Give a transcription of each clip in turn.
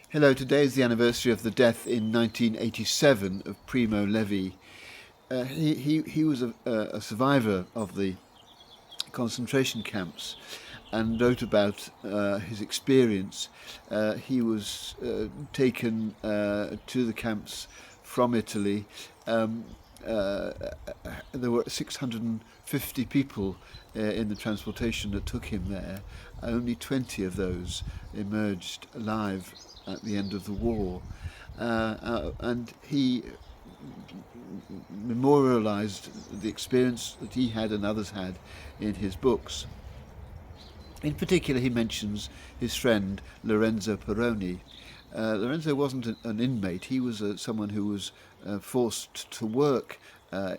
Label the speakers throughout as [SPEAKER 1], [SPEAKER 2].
[SPEAKER 1] Hello, today is the anniversary of the death in 1987 of Primo Levi. He was a survivor of the concentration camps and wrote about his experience. He was taken to the camps from Italy. There were 650 people in the transportation that took him there. Only 20 of those emerged alive at the end of the war. And he memorialized the experience that he had and others had in his books. In particular, he mentions his friend Lorenzo Peroni. Lorenzo wasn't an inmate. He was someone who was forced to work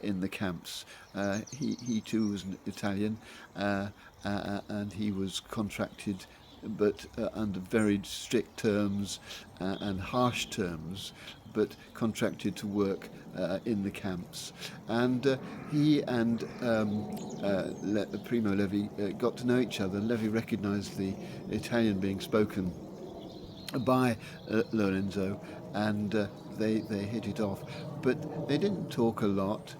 [SPEAKER 1] in the camps. He too was an Italian, and he was contracted, but under very strict terms and harsh terms, but contracted to work in the camps. And he and Primo Levi got to know each other. Levi recognized the Italian being spoken by Lorenzo, and they hit it off. But they didn't talk a lot.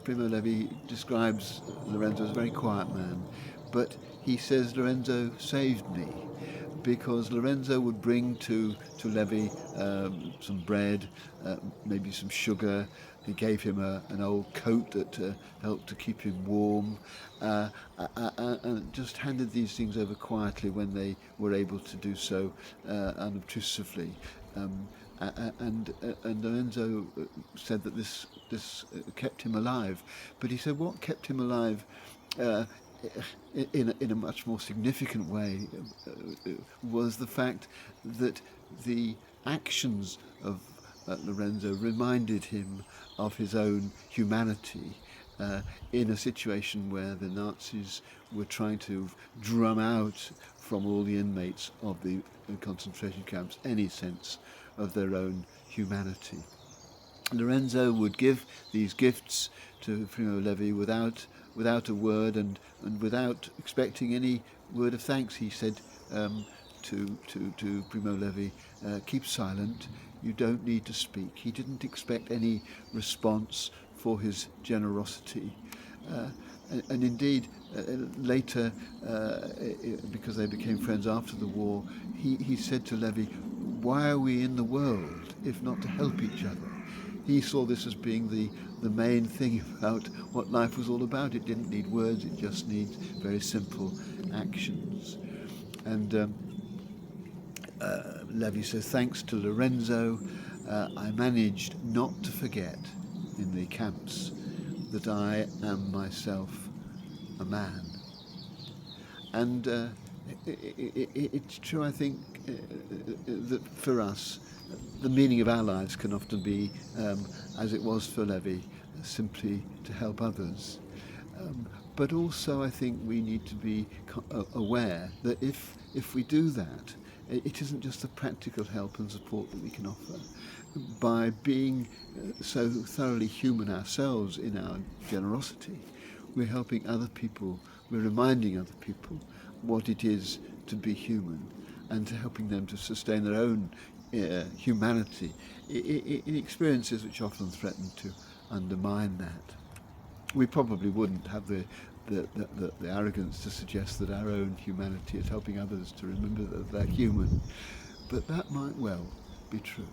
[SPEAKER 1] Primo Levi describes Lorenzo as a very quiet man, but he says Lorenzo saved me, because Lorenzo would bring to Levi some bread, maybe some sugar. He gave him an old coat that helped to keep him warm, and just handed these things over quietly when they were able to do so unobtrusively. And Lorenzo said that this kept him alive. But he said what kept him alive in a much more significant way was the fact that the actions of Lorenzo reminded him of his own humanity in a situation where the Nazis were trying to drum out from all the inmates of the concentration camps any sense of their own humanity. Lorenzo would give these gifts to Primo Levi without a word and without expecting any word of thanks. He said to Primo Levi, keep silent, you don't need to speak. He didn't expect any response for his generosity. And indeed, later, because they became friends after the war, he said to Levi, why are we in the world if not to help each other? He saw this as being the main thing about what life was all about. It didn't need words, it just needs very simple actions. And Levi says, thanks to Lorenzo, I managed not to forget in the camps that I am myself a man. And it's true, I think, that for us, the meaning of our lives can often be, as it was for Levi, simply to help others. But also I think we need to be aware that if we do that, it isn't just the practical help and support that we can offer. By being so thoroughly human ourselves in our generosity, we're helping other people, we're reminding other people what it is to be human, and to helping them to sustain their own humanity in experiences which often threaten to undermine that. We probably wouldn't have the arrogance to suggest that our own humanity is helping others to remember that they're human, but that might well be true.